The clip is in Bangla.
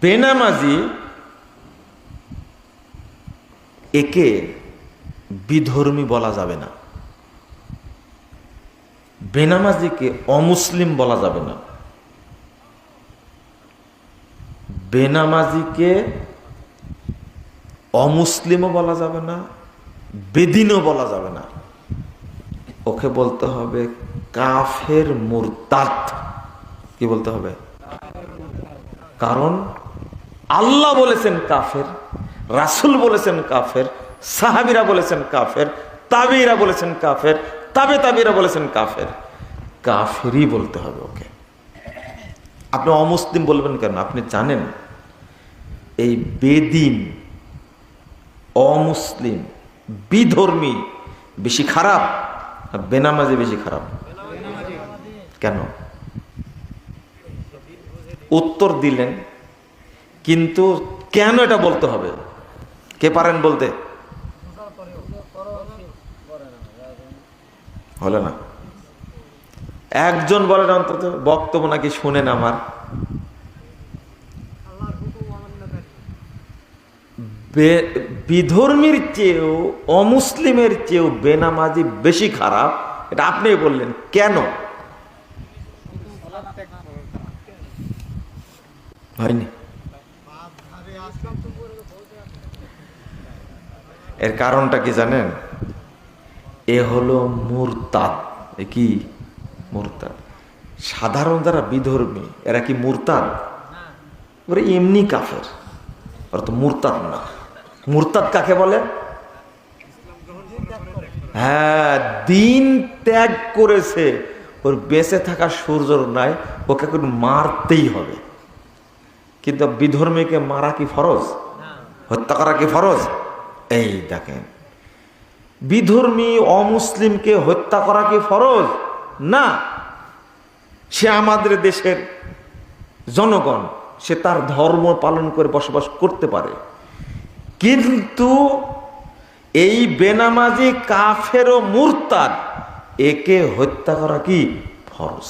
বেনামাজি একে বিধর্মী বলা যাবে না, বেনামাজিকে অমুসলিম বলা যাবে না, বেনামাজিকে অমুসলিমও বলা যাবে না, বেদিনও বলা যাবে না। ওকে বলতে হবে কাফের মুরতাদ। কি বলতে হবে? কারণ আল্লাহ বলেছেন কাফের, রাসূল বলেছেন কাফের, সাহাবীরা বলেছেন কাফের, তাবেঈরা বলেছেন কাফের, তাবেঈরা বলেছেন কাফের। কাফেরই বলতে হবে ওকে। আপনি অমুসলিম বলবেন কেন? আপনি জানেন এই বেদিন, অমুসলিম, বিধর্মী বেশি খারাপ না বেনামাজি বেশি খারাপ? কেন? উত্তর দিলেন, কিন্তু কেন এটা বলতে হবে? কে পারেন বলতে? হলো না। একজন বলেন অন্তত, বক্তব্য নাকি শুনেন আমার। বিধর্মীর চেয়েও অমুসলিমের চেয়েও বেনামাজি বেশি খারাপ, এটা আপনি বললেন, কেন? হয়নি। এর কারণটা কি জানেন? এ হলো মুরতাদ। এ কি? মুরতাদ। সাধারণ যারা বিধর্মী এরা কি মুরতাদ? ওরা এমনি কাফের, ওরা তো মুরতাদ না। মুরতাদ কাকে বলে? হ্যাঁ, দিন ত্যাগ করেছে, ওর বেঁচে থাকা সূর্যর নাই, ওকে এখন মারতেই হবে। কিন্তু বিধর্মীকে মারা কি ফরজ? হত্যা করা কি ফরজ? এই দেখেন, বিধর্মী অমুসলিমকে হত্যা করা কি ফরজ? না। সে আমাদের দেশের জনগণ, সে তার ধর্ম পালন করে বসবাস করতে পারে, কিন্তু এই বেনামাজি কাফের ও মুরতাদ একে হত্যা করা কি ফরজ?